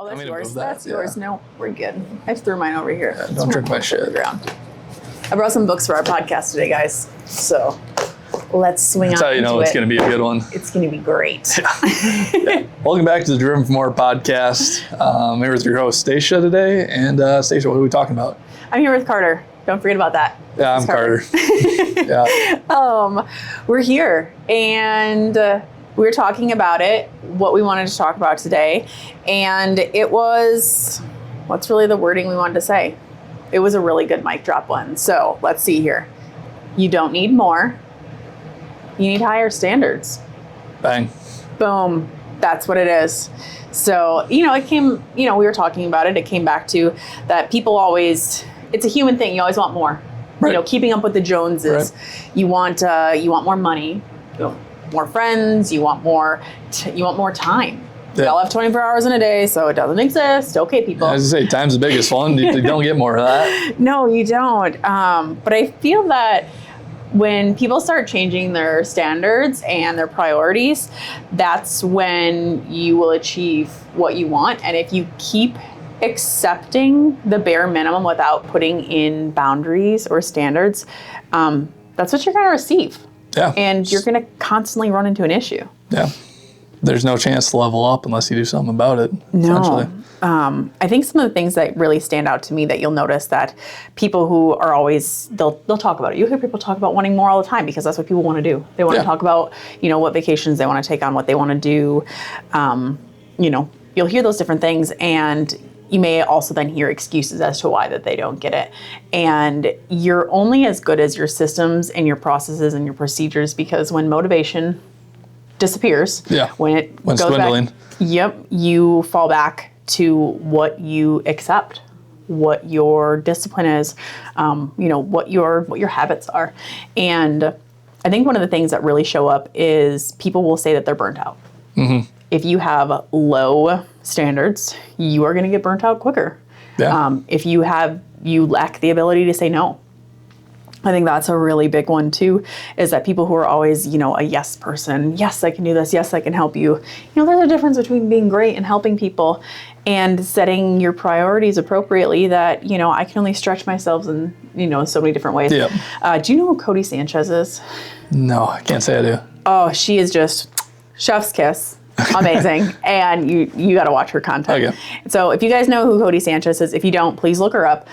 Oh, that's yours. That's yours. No, we're good. I just threw mine over here. Yeah, don't drink my shit. Ground. I brought some books for our podcast today, guys. So let's swing That's on how you know into it's going to be a good one. It's going to be great. Yeah. Welcome back to the Driven for More podcast. I'm here with your host, Stacia, today. And Stacia, what are we talking about? I'm here with Carter. Don't forget about that. Yeah, I'm Carter. Yeah. We're here, and we're talking about it, what we wanted to talk about today. And it was, what's really the wording we wanted to say? It was a really good mic drop one. So let's see here. You don't need more. You need higher standards. Bang. Boom. That's what it is. So, it came, we were talking about it. It came back to that people always, it's a human thing. You always want more. Right. Keeping up with the Joneses. Right. You want more money, more friends. You want more time. Yeah. We all have 24 hours in a day, so it doesn't exist. Okay, people. As I say, time's the biggest one. You don't get more of that. No, you don't. But I feel that when people start changing their standards and their priorities, that's when you will achieve what you want. And if you keep accepting the bare minimum without putting in boundaries or standards, that's what you're going to receive. Yeah. And you're going to constantly run into an issue. Yeah. There's no chance to level up unless you do something about it. No. I think some of the things that really stand out to me that you'll notice that people who are always, they'll talk about it. You'll hear people talk about wanting more all the time because that's what people want to do. They want to talk about, what vacations they want to take on, what they want to do. You'll hear those different things, and you may also then hear excuses as to why that they don't get it. And you're only as good as your systems and your processes and your procedures, because when motivation disappears, when it goes dwindling. Back, you fall back to what you accept, what your discipline is, what your habits are. And I think one of the things that really show up is people will say that they're burnt out. Mm-hmm. If you have low standards, you are going to get burnt out quicker. Yeah. If you lack the ability to say no. I think that's a really big one too, is that people who are always, a yes person, yes, I can do this, yes, I can help you. There's a difference between being great and helping people and setting your priorities appropriately that, I can only stretch myself in, so many different ways. Yep. Do you know who Cody Sanchez is? No, I can't say I do. Oh, she is just chef's kiss. Amazing. And you got to watch her content. Okay. So if you guys know who Cody Sanchez is, if you don't, please look her up.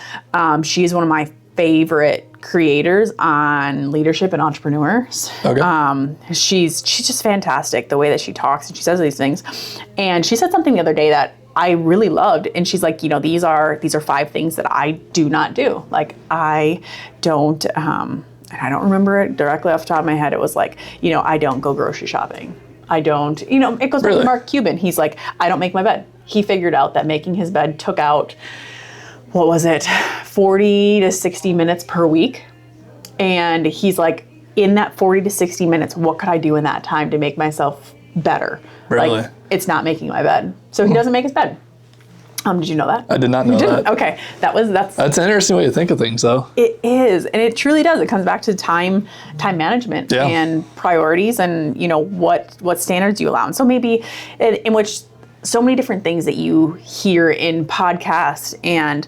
She's one of my favorite creators on leadership and entrepreneurs. Okay. She's just fantastic, the way that she talks and she says these things. And she said something the other day that I really loved. And she's like, these are 5 things that I do not do. Like, I don't, and I don't remember it directly off the top of my head. It was like, I don't go grocery shopping. I don't, it goes back to Mark Cuban. He's like, I don't make my bed. He figured out that making his bed took out, 40 to 60 minutes per week. And he's like, in that 40 to 60 minutes, what could I do in that time to make myself better? Really? Like, it's not making my bed. So he doesn't make his bed. Did you know that? I did not know that. Okay. That's an interesting way to think of things, though. It is. And it truly does. It comes back to time management and priorities and, what standards you allow. And so maybe in which so many different things that you hear in podcasts and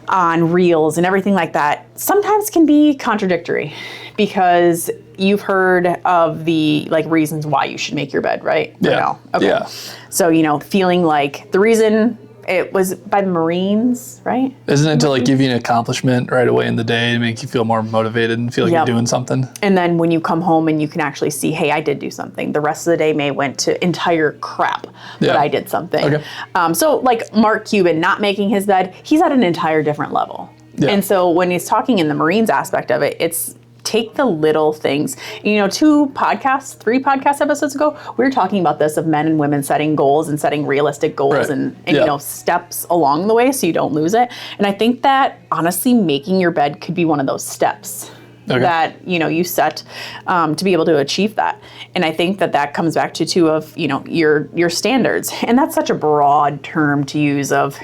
on reels and everything like that sometimes can be contradictory because you've heard of the reasons why you should make your bed, right? Yeah. No? Okay. Yeah. So, feeling like the reason it was by the Marines, right? Isn't it to give you an accomplishment right away in the day to make you feel more motivated and feel like you're doing something? And then when you come home and you can actually see, hey, I did do something. The rest of the day may went to entire crap, but I did something. Okay. So Mark Cuban not making his bed, he's at an entire different level. Yeah. And so when he's talking in the Marines aspect of it, it's take the little things. 3 podcast episodes ago, we were talking about this of men and women setting goals and setting realistic goals and steps along the way so you don't lose it. And I think that honestly, making your bed could be one of those steps that, you set to be able to achieve that. And I think that comes back to too of, your standards. And that's such a broad term to use of,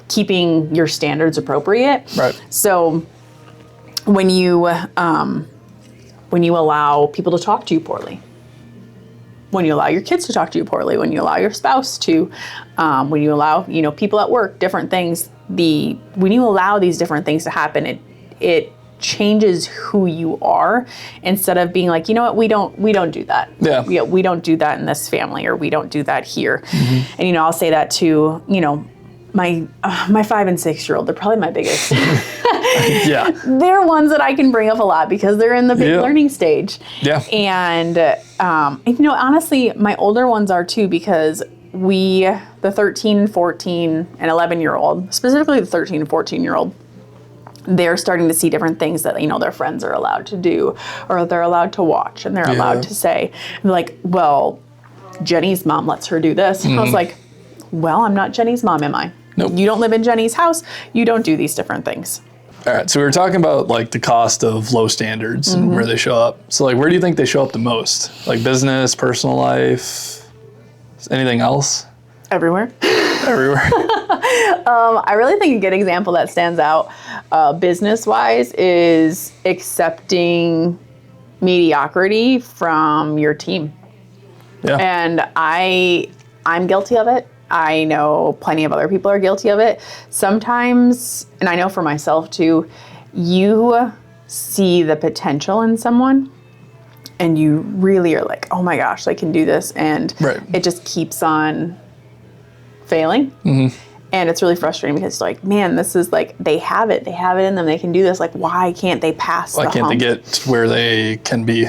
keeping your standards appropriate. Right. So when you allow people to talk to you poorly, when you allow your kids to talk to you poorly, when you allow your spouse to, when you allow, people at work, different things, when you allow these different things to happen, it changes who you are, instead of being like, you know what, we don't do that. Yeah. We don't do that in this family, or we don't do that here. And, I'll say that to, my 5 and 6 year old, they're probably my biggest. Yeah. They're ones that I can bring up a lot because they're in the big learning stage. Yeah. And, honestly, my older ones are too, because the 13, 14, and 11-year-old, specifically the 13 and 14-year-old, they're starting to see different things that, their friends are allowed to do, or they're allowed to watch, and they're allowed to say. And they're like, well, Jenny's mom lets her do this. And I was like, well, I'm not Jenny's mom, am I? Nope. You don't live in Jenny's house. You don't do these different things. All right. So we were talking about like the cost of low standards and where they show up. So like, where do you think they show up the most? Like business, personal life, anything else? Everywhere. Everywhere. I really think a good example that stands out business-wise is accepting mediocrity from your team. Yeah. And I'm guilty of it. I know plenty of other people are guilty of it. Sometimes, and I know for myself too, you see the potential in someone and you really are like, oh my gosh, they can do this. And it just keeps on failing. And it's really frustrating because it's like, man, this is like, they have it in them. They can do this. Like, why can't they pass the hump? Why can't they get to where they can be?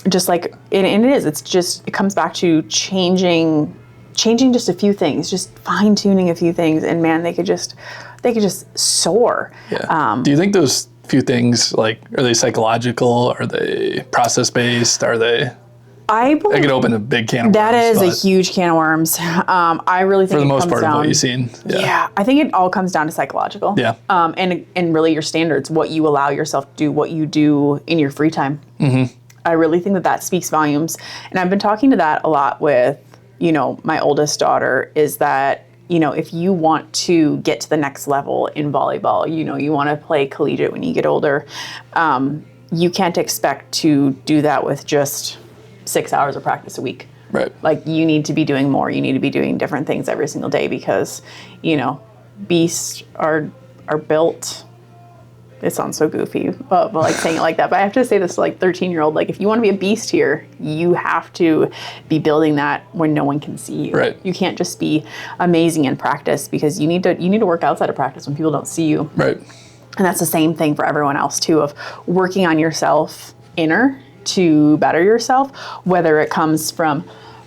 Just like, and it comes back to changing just a few things, just fine tuning a few things, and man, they could just soar. Yeah. Do you think those few things, like, are they psychological? Are they process based? Are they? I believe it could open a big can of worms. That is a huge can of worms. I really think for the most part of what you've seen. Yeah, I think it all comes down to psychological. Yeah. And really your standards, what you allow yourself to do, what you do in your free time. I really think that speaks volumes. And I've been talking to that a lot with, my oldest daughter, is that, if you want to get to the next level in volleyball, you want to play collegiate when you get older, you can't expect to do that with just 6 hours of practice a week. Right. Like, you need to be doing more. You need to be doing different things every single day because, beasts are built. It sounds so goofy, but like saying it like that. But I have to say this to like 13-year-old, like, if you want to be a beast here, you have to be building that when no one can see you. Right. You can't just be amazing in practice, because you need to work outside of practice when people don't see you. Right. And that's the same thing for everyone else too, of working on yourself inner to better yourself, whether it comes from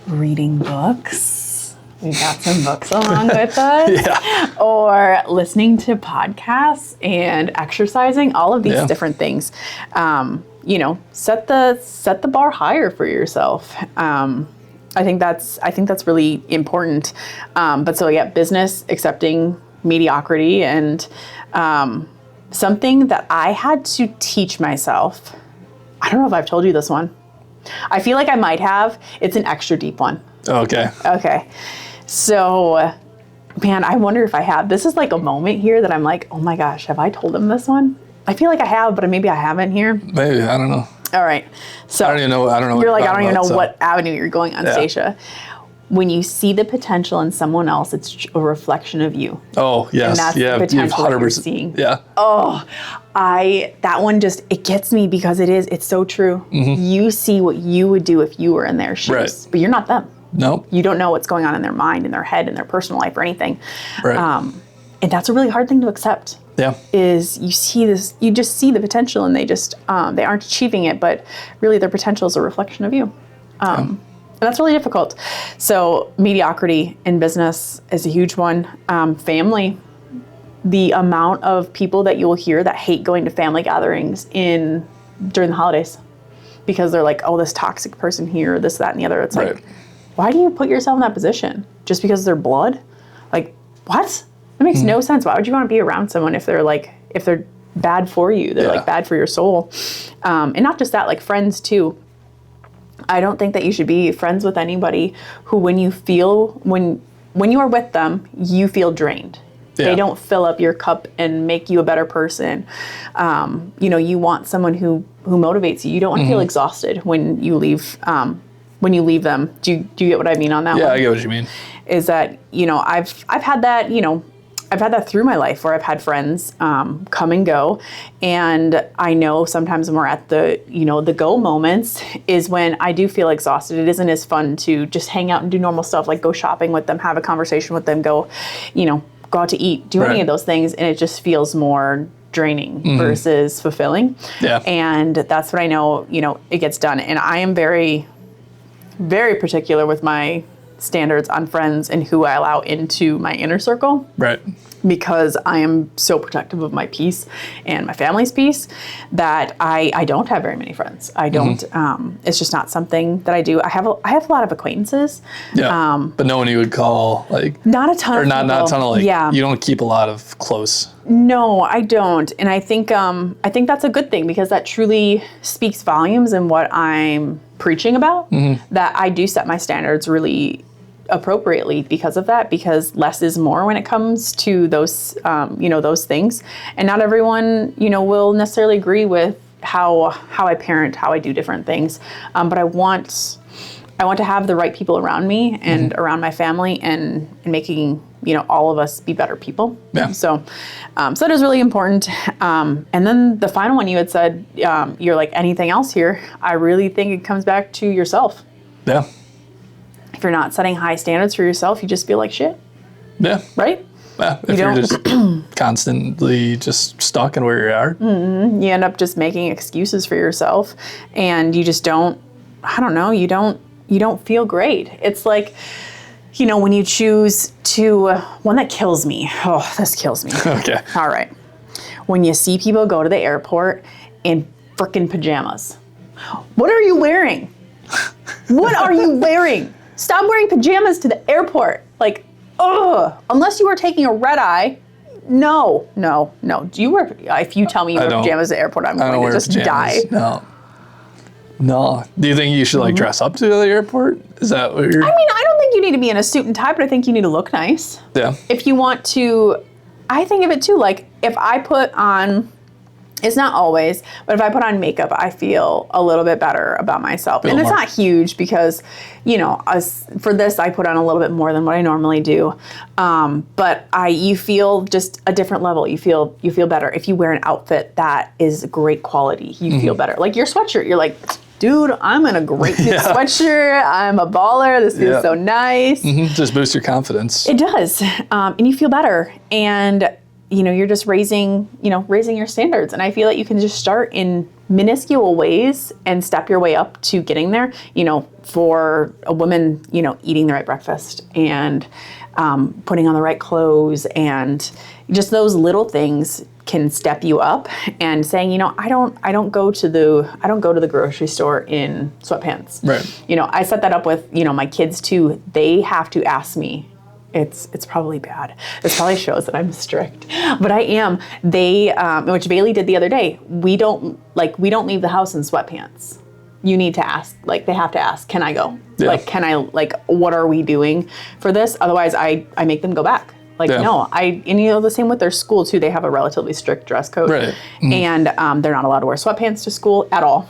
reading books. We've got some books along with us. Or listening to podcasts and exercising, all of these different things. Set the bar higher for yourself. I think that's really important. But so business, accepting mediocrity, and something that I had to teach myself. I don't know if I've told you this one. I feel like I might have. It's an extra deep one. Okay. So, man, I wonder if I have. This is like a moment here that I'm like, oh my gosh, have I told him this one? I feel like I have, but maybe I haven't here. Maybe, I don't know. All right. So I don't even know. You're like, I don't even know what avenue you're going on, Stacia. When you see the potential in someone else, it's a reflection of you. Oh, yes. And that's the potential that you're seeing. Yeah. Oh, that one it gets me because it's so true. You see what you would do if you were in their shoes, but you're not them. Nope. You don't know what's going on in their mind, in their head, in their personal life, or anything. Right. And that's a really hard thing to accept. Yeah. Is you just see the potential, and they aren't achieving it, but really their potential is a reflection of you. And that's really difficult. So mediocrity in business is a huge one. Family, the amount of people that you will hear that hate going to family gatherings during the holidays because they're like, oh, this toxic person here, this, that, and the other. It's like, why do you put yourself in that position? Just because they're blood? Like, what? That makes no sense. Why would you want to be around someone if they're bad for you? They're like bad for your soul. And not just that, like friends too. I don't think that you should be friends with anybody who, when you are with them, you feel drained. Yeah. They don't fill up your cup and make you a better person. You want someone who motivates you. You don't want to feel exhausted when you leave when you leave them. Do you get what I mean on that one? Yeah, I get what you mean. Is that, I've had that, I've had that through my life where I've had friends come and go. And I know sometimes when we're at the, the go moments is when I do feel exhausted. It isn't as fun to just hang out and do normal stuff, like go shopping with them, have a conversation with them, go out to eat, do any of those things. And it just feels more draining versus fulfilling. Yeah. And that's what I know, it gets done. And I am very, very particular with my standards on friends and who I allow into my inner circle. Right. Because I am so protective of my peace and my family's peace that I don't have very many friends. I don't, it's just not something that I do. I have a lot of acquaintances. Yeah. But no one you would call like, not a ton or of not people. a ton of like, yeah. You don't keep a lot of close. No, I don't. And I think that's a good thing because that truly speaks volumes in what I'm preaching about, that I do set my standards really appropriately because of that, because less is more when it comes to those, those things. And not everyone, will necessarily agree with how I parent, how I do different things. But I want to have the right people around me and around my family and making, all of us be better people. Yeah. So it is really important. And then the final one you had said, you're like anything else here. I really think it comes back to yourself. Yeah. If you're not setting high standards for yourself, you just feel like shit. Yeah. Right? Yeah. If you're just constantly just stuck in where you are. You end up just making excuses for yourself and you just don't, you don't feel great. It's like, when you choose to, one that kills me. Oh, this kills me. Okay. All right. When you see people go to the airport in frickin' pajamas. What are you wearing? What are you wearing? Stop wearing pajamas to the airport. Like, unless you are taking a red eye. No. Do you wear, if you tell me you wear pajamas at the airport, I'm going to just die. No. Do you think you should like dress up to the airport? Is that what you're... I don't think you need to be in a suit and tie, but I think you need to look nice. Yeah. If you want to, I think of it too, like if I put on, it's not always, but if I put on makeup, I feel a little bit better about myself. And it's not huge because, for this, I put on a little bit more than what I normally do. But you feel just a different level. You feel better. If you wear an outfit that is great quality, you feel better. Like your sweatshirt, you're like, dude, I'm in a great sweatshirt. I'm a baller. This feels so nice. Just boost your confidence. It does. And you feel better. And you're just raising your standards. And I feel like you can just start in minuscule ways and step your way up to getting there. For a woman, eating the right breakfast and putting on the right clothes and just those little things can step you up. And saying, I don't go to the grocery store in sweatpants. Right. I set that up with my kids too. They have to ask me. It's probably bad. This probably shows that I'm strict, but I am. Which Bailey did the other day. We don't leave the house in sweatpants. You need to ask. Like they have to ask. Can I go? Yeah. Like can I? Like what are we doing for this? Otherwise, I make them go back. Like no. The same with their school too. They have a relatively strict dress code, right. And they're not allowed to wear sweatpants to school at all.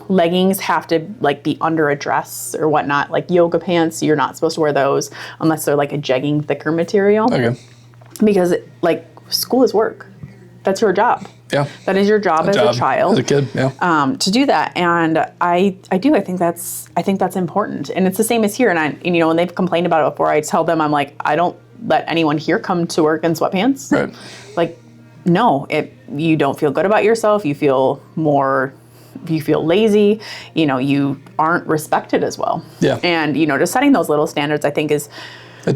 Leggings have to be under a dress or whatnot. Like yoga pants, you're not supposed to wear those unless they're like a jegging thicker material. Okay. Because school is work. That's your job. Yeah. That is your job as a child. As a kid, yeah. To do that. And I think that's important. And it's the same as here. And when they've complained about it before, I tell them, I'm like, I don't let anyone here come to work in sweatpants. Right. Like, no, you don't feel good about yourself. You feel lazy, you aren't respected as well. Yeah. And, just setting those little standards, I think it's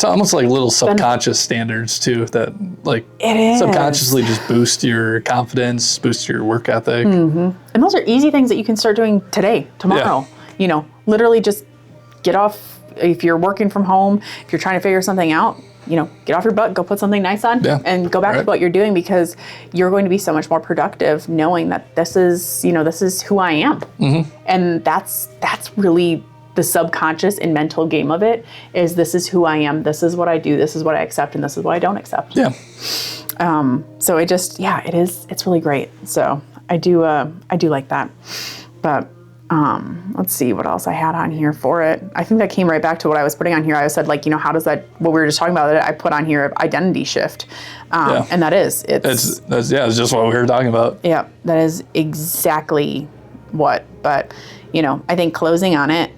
almost like little subconscious standards too, that subconsciously just boost your confidence, boost your work ethic. And those are easy things that you can start doing today, tomorrow, literally just get off. If you're working from home, if you're trying to figure something out, get off your butt, go put something nice on and go back to what you're doing because you're going to be so much more productive knowing that this is who I am. And that's really the subconscious and mental game of it is this is who I am. This is what I do. This is what I accept. And this is what I don't accept. Yeah. So it just, it's really great. So I do like that. But let's see what else I had on here for it. I think that came right back to what I was putting on here. I said, like, how does that, what we were just talking about, I put on here identity shift. And that is, it's just what we were talking about. Yeah, that is exactly what, but, I think closing on it,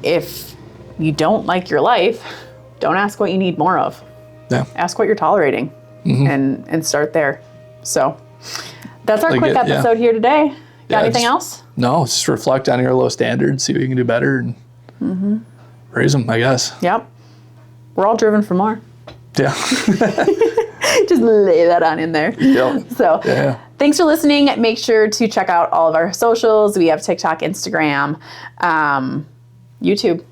if you don't like your life, don't ask what you need more of. Yeah. Ask what you're tolerating and start there. So that's our quick episode here today. Got anything else? No, just reflect on your low standards, see what you can do better, and raise them, I guess. Yep. We're all driven for more. Yeah. Just lay that on in there. Yep. So thanks for listening. Make sure to check out all of our socials. We have TikTok, Instagram, YouTube,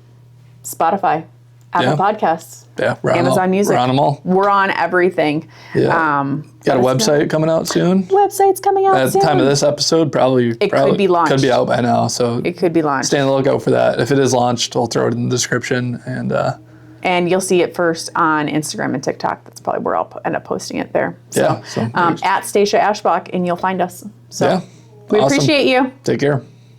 Spotify, Apple Podcasts. Yeah, Amazon Music. We're on them all. We're on everything. Yeah. Got a website coming out soon. Website's coming out soon. At the time of this episode, probably could be launched. Could be out by now. So it could be launched. Stay on the lookout for that. If it is launched, I'll throw it in the description. And you'll see it first on Instagram and TikTok. That's probably where I'll end up posting it there. So, at Stacia Ashbach, and you'll find us. So we appreciate you. Take care.